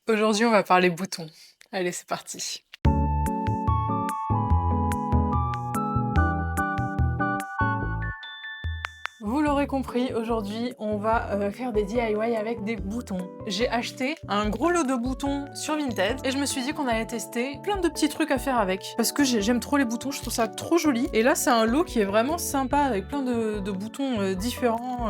Aujourd'hui, on va parler boutons. Allez, c'est parti. Vous l'aurez compris, aujourd'hui, on va faire des DIY avec des boutons. J'ai acheté un gros lot de boutons sur Vinted et je me suis dit qu'on allait tester plein de petits trucs à faire avec. Parce que j'aime trop les boutons, je trouve ça trop joli. Et là, c'est un lot qui est vraiment sympa avec plein de boutons différents,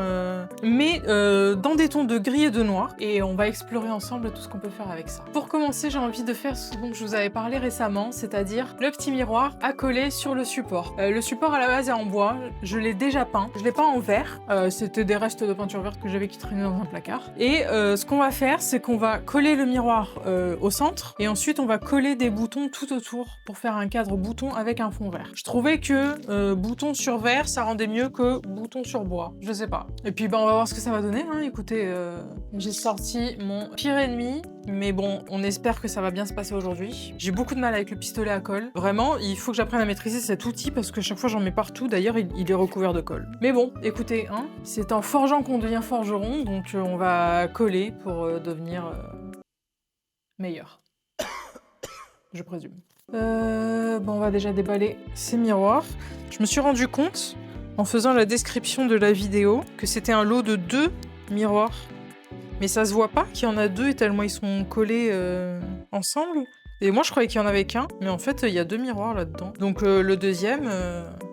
mais dans des tons de gris et de noir. Et on va explorer ensemble tout ce qu'on peut faire avec ça. Pour commencer, j'ai envie de faire ce dont je vous avais parlé récemment, c'est-à-dire le petit miroir à coller sur le support. Le support à la base est en bois, je l'ai déjà peint. Je l'ai peint en vert, c'était des restes de peinture verte que j'avais qui traînaient dans un placard. Et ce qu'on va faire, c'est qu'on va coller le miroir au centre, et ensuite on va coller des boutons tout autour pour faire un cadre bouton avec un fond vert. Je trouvais que bouton sur verre, ça rendait mieux que bouton sur bois, je sais pas. Et puis on va voir ce que ça va donner, hein. Écoutez, j'ai sorti mon pire ennemi, mais bon, on espère que ça va bien se passer aujourd'hui. J'ai beaucoup de mal avec le pistolet à colle. Vraiment, il faut que j'apprenne à maîtriser cet outil parce que chaque fois j'en mets partout. D'ailleurs, il est recouvert de colle. Mais bon, écoutez, hein, c'est en forgeant qu'on devient forgeron, donc on va coller pour devenir meilleur. Je présume. Bon, on va déjà déballer ces miroirs. Je me suis rendu compte, en faisant la description de la vidéo, que c'était un lot de 2 miroirs. Mais ça se voit pas qu'il y en a 2 et tellement ils sont collés ensemble. Et moi je croyais qu'il y en avait qu'un, mais en fait il y a 2 miroirs là-dedans. Donc le deuxième,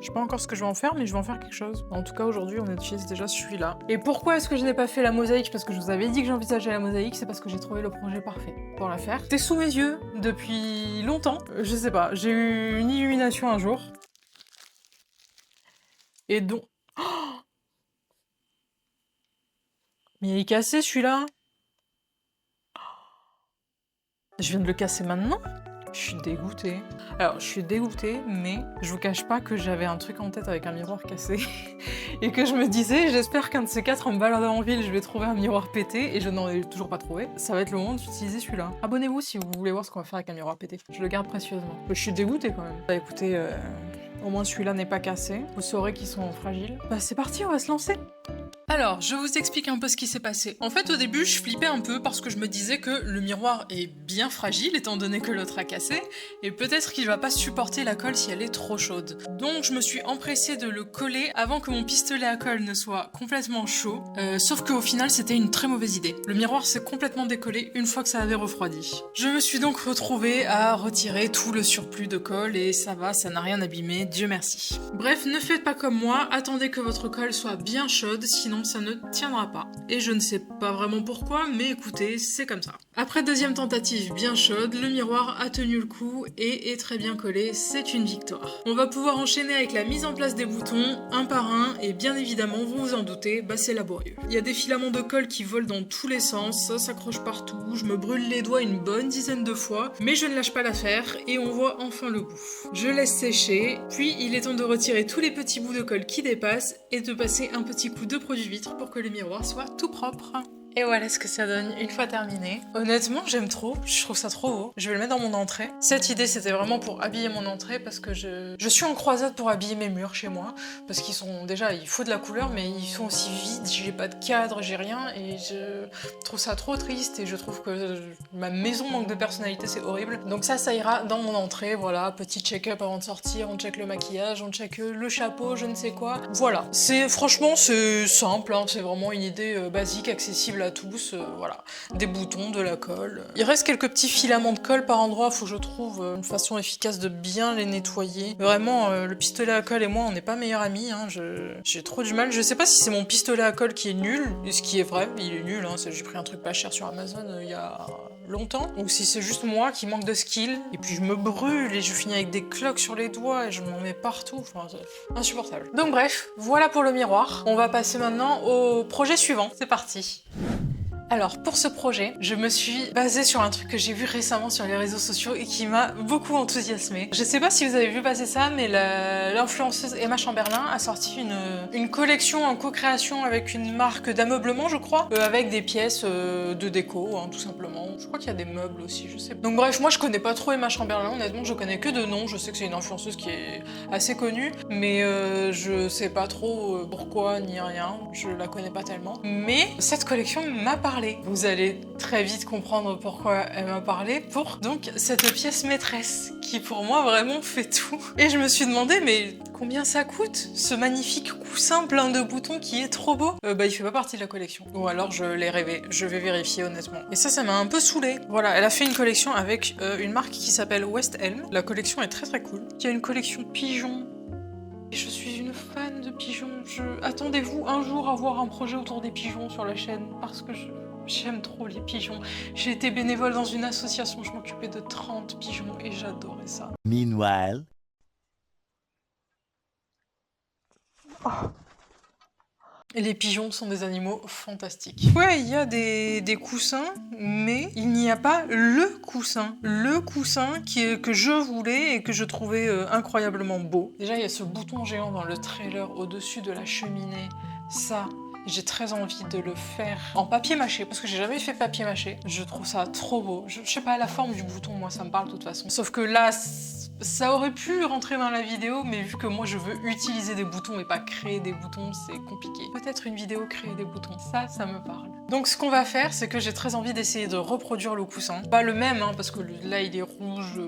je sais pas encore ce que je vais en faire, mais je vais en faire quelque chose. En tout cas aujourd'hui on utilise déjà celui-là. Et pourquoi est-ce que je n'ai pas fait la mosaïque? Parce que je vous avais dit que j'envisageais la mosaïque, c'est parce que j'ai trouvé le projet parfait pour la faire. C'était sous mes yeux depuis longtemps, je sais pas, j'ai eu une illumination un jour. Et donc... Mais il est cassé celui-là. Je viens de le casser maintenant. Je suis dégoûtée. Alors, je suis dégoûtée, mais je vous cache pas que j'avais un truc en tête avec un miroir cassé. Et que je me disais, j'espère qu'un de ces 4, en me baladant en ville, je vais trouver un miroir pété. Et je n'en ai toujours pas trouvé. Ça va être le moment d'utiliser celui-là. Abonnez-vous si vous voulez voir ce qu'on va faire avec un miroir pété. Je le garde précieusement. Je suis dégoûtée quand même. Bah écoutez, au moins celui-là n'est pas cassé. Vous saurez qu'ils sont fragiles. Bah c'est parti, on va se lancer. Alors, je vous explique un peu ce qui s'est passé. En fait, au début, je flippais un peu parce que je me disais que le miroir est bien fragile étant donné que l'autre a cassé, et peut-être qu'il va pas supporter la colle si elle est trop chaude. Donc, je me suis empressée de le coller avant que mon pistolet à colle ne soit complètement chaud, sauf qu'au final, c'était une très mauvaise idée. Le miroir s'est complètement décollé une fois que ça avait refroidi. Je me suis donc retrouvée à retirer tout le surplus de colle, et ça va, ça n'a rien abîmé, Dieu merci. Bref, ne faites pas comme moi, attendez que votre colle soit bien chaude, sinon ça ne tiendra pas. Et je ne sais pas vraiment pourquoi, mais écoutez, c'est comme ça. Après deuxième tentative bien chaude, le miroir a tenu le coup et est très bien collé, c'est une victoire. On va pouvoir enchaîner avec la mise en place des boutons, un par un, et bien évidemment, vous vous en doutez, bah c'est laborieux. Il y a des filaments de colle qui volent dans tous les sens, ça s'accroche partout, je me brûle les doigts une bonne dizaine de fois, mais je ne lâche pas l'affaire et on voit enfin le bout. Je laisse sécher, puis il est temps de retirer tous les petits bouts de colle qui dépassent et de passer un petit coup de produit vitre pour que le miroir soit tout propre. Et voilà ce que ça donne une fois terminé. Honnêtement, j'aime trop, je trouve ça trop beau. Je vais le mettre dans mon entrée. Cette idée, c'était vraiment pour habiller mon entrée parce que je suis en croisade pour habiller mes murs chez moi. Parce qu'ils sont déjà, il faut de la couleur, mais ils sont aussi vides, j'ai pas de cadre, j'ai rien. Et je trouve ça trop triste et je trouve que ma maison manque de personnalité, c'est horrible. Donc ça ira dans mon entrée, voilà. Petit check-up avant de sortir, on check le maquillage, on check le chapeau, je ne sais quoi. Voilà, franchement, c'est simple, hein. C'est vraiment une idée basique, accessible à tous, voilà, des boutons, de la colle. Il reste quelques petits filaments de colle par endroit, faut que je trouve une façon efficace de bien les nettoyer. Vraiment, le pistolet à colle et moi, on n'est pas meilleurs amis, hein. J'ai trop du mal. Je sais pas si c'est mon pistolet à colle qui est nul, et ce qui est vrai, il est nul, hein. J'ai pris un truc pas cher sur Amazon il y a longtemps, ou si c'est juste moi qui manque de skill, et puis je me brûle et je finis avec des cloques sur les doigts et je m'en mets partout, enfin c'est insupportable. Donc bref, voilà pour le miroir. On va passer maintenant au projet suivant, c'est parti. Alors pour ce projet, je me suis basée sur un truc que j'ai vu récemment sur les réseaux sociaux et qui m'a beaucoup enthousiasmée. Je sais pas si vous avez vu passer ça, mais l'influenceuse Emma Chamberlain a sorti une collection en co-création avec une marque d'ameublement, je crois, avec des pièces de déco, hein, tout simplement. Je crois qu'il y a des meubles aussi, je sais pas. Donc bref, moi je connais pas trop Emma Chamberlain, honnêtement, je connais que de nom. Je sais que c'est une influenceuse qui est assez connue, mais je sais pas trop pourquoi ni rien, je la connais pas tellement. Mais cette collection m'a parlé parlé. Vous allez très vite comprendre pourquoi elle m'a parlé, pour donc cette pièce maîtresse qui pour moi vraiment fait tout. Et je me suis demandé mais combien ça coûte ce magnifique coussin plein de boutons qui est trop beau. Il fait pas partie de la collection. Ou alors je l'ai rêvé, je vais vérifier honnêtement. Et ça m'a un peu saoulée. Voilà, elle a fait une collection avec une marque qui s'appelle West Elm. La collection est très très cool. Il y a une collection pigeons. Et je suis une fan de pigeons. Attendez-vous un jour à voir un projet autour des pigeons sur la chaîne parce que j'aime trop les pigeons. J'ai été bénévole dans une association, je m'occupais de 30 pigeons et j'adorais ça. Meanwhile. Oh. Et les pigeons sont des animaux fantastiques. Ouais, il y a des coussins, mais il n'y a pas le coussin. Le coussin que je voulais et que je trouvais incroyablement beau. Déjà, il y a ce bouton géant dans le trailer au-dessus de la cheminée. Ça, j'ai très envie de le faire en papier mâché, parce que j'ai jamais fait papier mâché. Je trouve ça trop beau. Je sais pas, la forme du bouton, moi, ça me parle de toute façon. Sauf que là, ça aurait pu rentrer dans la vidéo, mais vu que moi je veux utiliser des boutons et pas créer des boutons, c'est compliqué. Peut-être une vidéo créer des boutons, ça me parle. Donc ce qu'on va faire, c'est que j'ai très envie d'essayer de reproduire le coussin. Pas le même, hein, parce que là il est rouge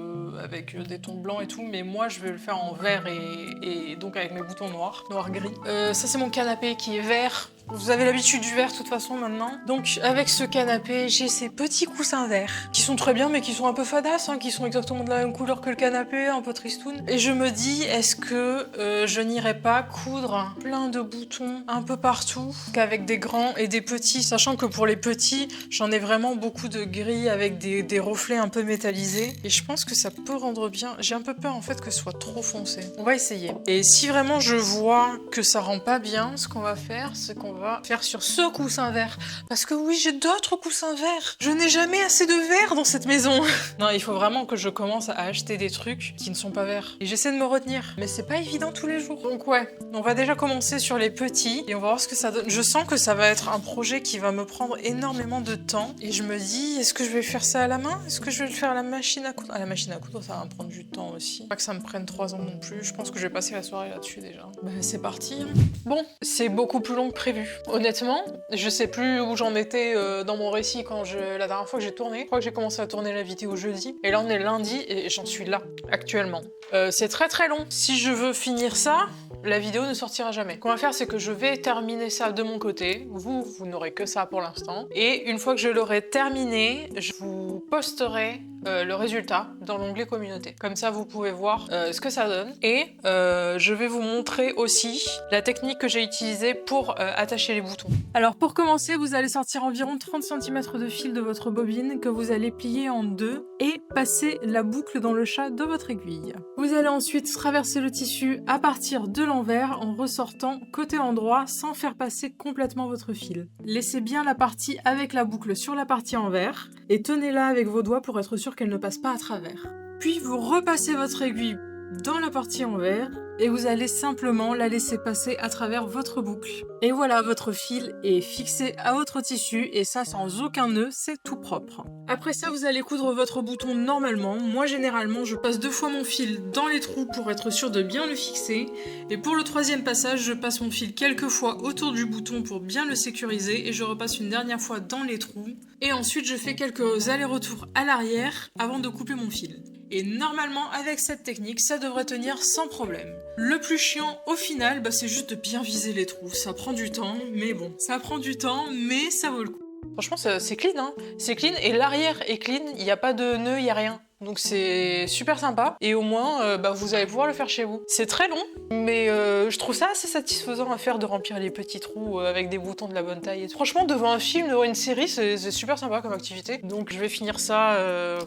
avec des tons blancs et tout, mais moi je vais le faire en vert et donc avec mes boutons noirs, noir-gris. Ça c'est mon canapé qui est vert. Vous avez l'habitude du vert de toute façon maintenant. Donc avec ce canapé, j'ai ces petits coussins verts qui sont très bien mais qui sont un peu fadasses, hein, qui sont exactement de la même couleur que le canapé, un peu tristoun. Et je me dis, est-ce que je n'irais pas coudre plein de boutons un peu partout, qu'avec des grands et des petits, sachant que pour les petits, j'en ai vraiment beaucoup de gris avec des reflets un peu métallisés. Et je pense que ça peut rendre bien. J'ai un peu peur en fait que ce soit trop foncé. On va essayer. Et si vraiment je vois que ça rend pas bien, ce qu'on va faire, c'est qu'on va faire sur ce coussin vert. Parce que oui, j'ai d'autres coussins verts. Je n'ai jamais assez de verre dans cette maison. Non, il faut vraiment que je commence à acheter des trucs qui ne sont pas verts. Et j'essaie de me retenir. Mais c'est pas évident tous les jours. Donc ouais, on va déjà commencer sur les petits et on va voir ce que ça donne. Je sens que ça va être un projet qui va me prendre énormément de temps. Et je me dis, est-ce que je vais faire ça à la main? Est-ce que je vais le faire à la machine à coudre? À la machine à coudre, ça va me prendre du temps aussi. Pas que ça me prenne 3 ans non plus. Je pense que je vais passer la soirée là-dessus déjà. Bah c'est parti. Hein. Bon, c'est beaucoup plus long que prévu. Honnêtement, je sais plus où j'en étais dans mon récit quand la dernière fois que j'ai tourné. Je crois que j'ai commencé à tourner la vidéo jeudi. Et là on est lundi et j'en suis là, actuellement. C'est très très long. Si je veux finir ça, la vidéo ne sortira jamais. Ce qu'on va faire, c'est que je vais terminer ça de mon côté. Vous n'aurez que ça pour l'instant. Et une fois que je l'aurai terminé, je vous posterai le résultat dans l'onglet communauté. Comme ça, vous pouvez voir ce que ça donne. Et je vais vous montrer aussi la technique que j'ai utilisée pour attacher les boutons. Alors pour commencer, vous allez sortir environ 30 cm de fil de votre bobine que vous allez plier en deux et passer la boucle dans le chat de votre aiguille. Vous allez ensuite traverser le tissu à partir de l'envers en ressortant côté endroit sans faire passer complètement votre fil. Laissez bien la partie avec la boucle sur la partie envers et tenez-la avec vos doigts pour être sûr qu'elle ne passe pas à travers. Puis vous repassez votre aiguille dans la partie envers et vous allez simplement la laisser passer à travers votre boucle. Et voilà, votre fil est fixé à votre tissu et ça sans aucun nœud, c'est tout propre. Après ça, vous allez coudre votre bouton normalement. Moi, généralement, je passe 2 fois mon fil dans les trous pour être sûr de bien le fixer. Et pour le 3e passage, je passe mon fil quelques fois autour du bouton pour bien le sécuriser et je repasse une dernière fois dans les trous. Et ensuite, je fais quelques allers-retours à l'arrière avant de couper mon fil. Et normalement, avec cette technique, ça devrait tenir sans problème. Le plus chiant, au final, c'est juste de bien viser les trous. Ça prend du temps, mais bon. Ça prend du temps, mais ça vaut le coup. Franchement, c'est clean, hein. C'est clean, et l'arrière est clean, il n'y a pas de nœud, il n'y a rien. Donc c'est super sympa, et au moins, vous allez pouvoir le faire chez vous. C'est très long, mais je trouve ça assez satisfaisant à faire de remplir les petits trous avec des boutons de la bonne taille. Franchement, devant un film, devant une série, c'est super sympa comme activité. Donc je vais finir ça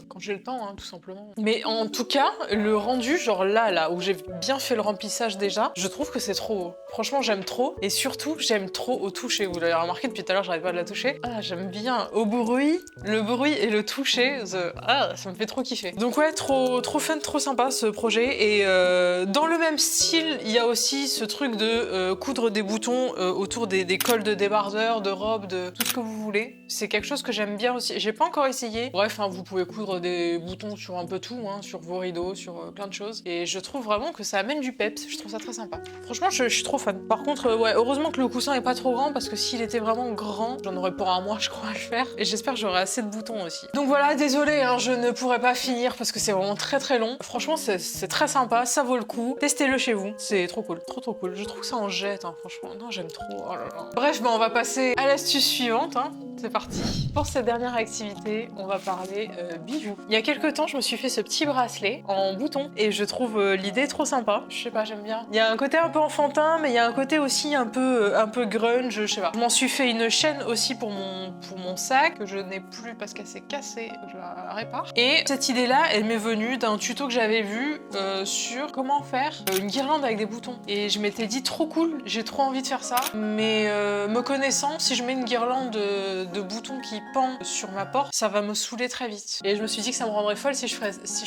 quand j'ai le temps, hein, tout simplement. Mais en tout cas, le rendu, genre là, où j'ai bien fait le remplissage déjà, je trouve que c'est trop beau. Franchement, j'aime trop, et surtout, j'aime trop au toucher. Vous l'avez remarqué, depuis tout à l'heure, j'arrive pas à la toucher. Ah, j'aime bien. Au bruit, le bruit et le toucher, ça me fait trop kiffer. kiffé. Donc ouais, trop fun, trop sympa ce projet. Et dans le même style, il y a aussi ce truc de coudre des boutons autour des cols de débardeur, de robes, de tout ce que vous voulez. C'est quelque chose que j'aime bien aussi. J'ai pas encore essayé. Bref, hein, vous pouvez coudre des boutons sur un peu tout, hein, sur vos rideaux, sur plein de choses. Et je trouve vraiment que ça amène du peps. Je trouve ça très sympa. Franchement, je suis trop fan. Par contre, ouais, heureusement que le coussin est pas trop grand parce que s'il était vraiment grand, j'en aurais pour un mois, je crois, à le faire. Et j'espère que j'aurai assez de boutons aussi. Donc voilà, désolé, hein, je ne pourrai pas finir parce que c'est vraiment très long. Franchement, c'est très sympa, ça vaut le coup. Testez-le chez vous, c'est trop cool, trop cool. Je trouve que ça en jette, hein, franchement. Non, j'aime trop. Oh là là. Bref, on va passer à l'astuce suivante. Hein. C'est parti. Pour cette dernière activité, on va parler bijoux. Il y a quelques temps, je me suis fait ce petit bracelet en bouton et je trouve l'idée trop sympa. Je sais pas, j'aime bien. Il y a un côté un peu enfantin, mais il y a un côté aussi un peu grunge, je sais pas. Je m'en suis fait une chaîne aussi pour mon sac que je n'ai plus parce qu'elle s'est cassée, je la répare. Et cette idée-là, elle m'est venue d'un tuto que j'avais vu sur comment faire une guirlande avec des boutons. Et je m'étais dit trop cool, j'ai trop envie de faire ça. Mais me connaissant, si je mets une guirlande de boutons qui pend sur ma porte, ça va me saouler très vite. Et je me suis dit que ça me rendrait folle si je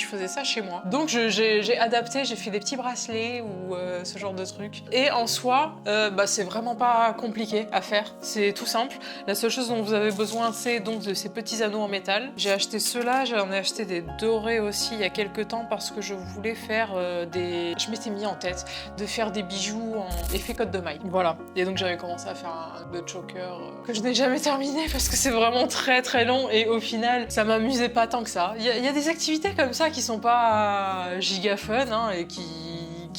faisais ça chez moi. Donc j'ai adapté, j'ai fait des petits bracelets ou ce genre de trucs. Et en soi, c'est vraiment pas compliqué à faire. C'est tout simple. La seule chose dont vous avez besoin, c'est donc de ces petits anneaux en métal. J'ai acheté ceux-là, j'en ai acheté des dorés aussi il y a quelques temps parce que je voulais faire Je m'étais mis en tête de faire des bijoux en effet côte de maille. Voilà. Et donc j'avais commencé à faire un choker que je n'ai jamais terminé parce que c'est vraiment très long et au final, ça m'amusait pas tant que ça. Il y a des activités comme ça qui sont pas giga fun hein, et qui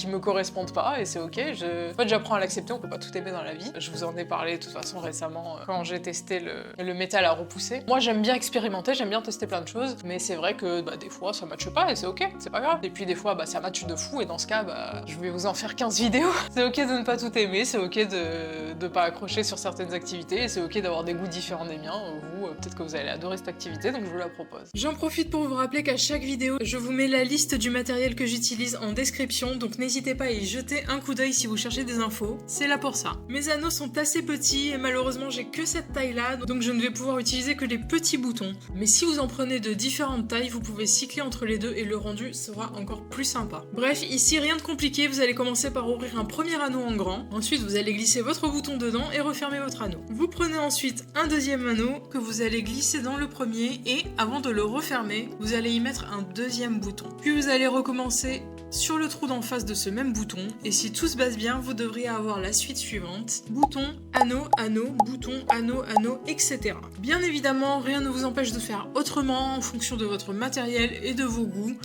me correspondent pas et c'est ok. En fait, j'apprends à l'accepter, on peut pas tout aimer dans la vie. Je vous en ai parlé de toute façon récemment quand j'ai testé le métal à repousser. Moi, j'aime bien expérimenter, j'aime bien tester plein de choses, mais c'est vrai que des fois, ça matche pas et c'est ok, c'est pas grave. Et puis des fois, ça matche de fou et dans ce cas, je vais vous en faire 15 vidéos. C'est ok de ne pas tout aimer, c'est ok de pas accrocher sur certaines activités et c'est ok d'avoir des goûts différents des miens. Vous, peut-être que vous allez adorer cette activité, donc je vous la propose. J'en profite pour vous rappeler qu'à chaque vidéo, je vous mets la liste du matériel que j'utilise en description, donc n'hésitez pas à y jeter un coup d'œil si vous cherchez des infos, c'est là pour ça. Mes anneaux sont assez petits et malheureusement j'ai que cette taille-là, donc je ne vais pouvoir utiliser que les petits boutons. Mais si vous en prenez de différentes tailles, vous pouvez cycler entre les deux et le rendu sera encore plus sympa. Bref, ici rien de compliqué, vous allez commencer par ouvrir un premier anneau en grand, ensuite vous allez glisser votre bouton dedans et refermer votre anneau. Vous prenez ensuite un deuxième anneau que vous allez glisser dans le premier et avant de le refermer, vous allez y mettre un deuxième bouton. Puis vous allez recommencer sur le trou d'en face de ce même bouton et si tout se passe bien, vous devriez avoir la suite suivante. Bouton, anneau, anneau, bouton, anneau, anneau, etc. Bien évidemment, rien ne vous empêche de faire autrement en fonction de votre matériel et de vos goûts.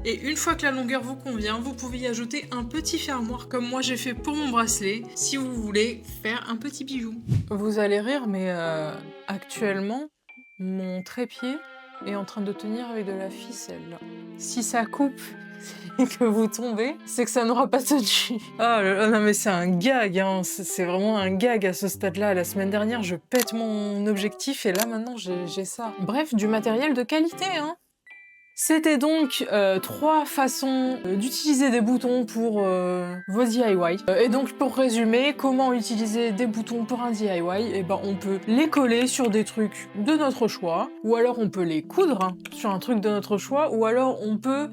Et une fois que la longueur vous convient, vous pouvez y ajouter un petit fermoir comme moi j'ai fait pour mon bracelet, si vous voulez faire un petit bijou. Vous allez rire, mais actuellement, mon trépied est en train de tenir avec de la ficelle. Si ça coupe et que vous tombez, c'est que ça n'aura pas tenu. Ah non mais c'est un gag, hein. C'est vraiment un gag à ce stade-là. La semaine dernière, je pète mon objectif et là maintenant j'ai ça. Bref, du matériel de qualité, hein. C'était donc 3 façons d'utiliser des boutons pour vos DIY. Et donc pour résumer, comment utiliser des boutons pour un DIY? Et on peut les coller sur des trucs de notre choix, ou alors on peut les coudre sur un truc de notre choix, ou alors on peut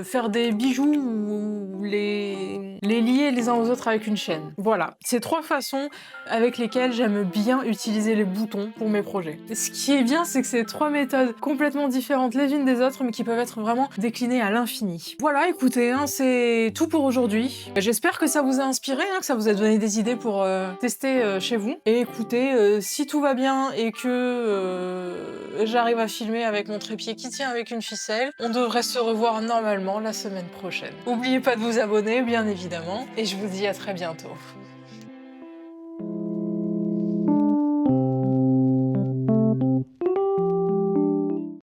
faire des bijoux ou les lier les uns aux autres avec une chaîne. Voilà, c'est 3 façons avec lesquelles j'aime bien utiliser les boutons pour mes projets. Et ce qui est bien, c'est que c'est 3 méthodes complètement différentes les unes des autres, mais qui peuvent être vraiment déclinées à l'infini. Voilà, écoutez, hein, c'est tout pour aujourd'hui. J'espère que ça vous a inspiré, hein, que ça vous a donné des idées pour tester chez vous. Et écoutez, si tout va bien et que j'arrive à filmer avec mon trépied qui tient avec une ficelle, on devrait se revoir normalement la semaine prochaine. N'oubliez pas de vous abonner, bien évidemment, et je vous dis à très bientôt.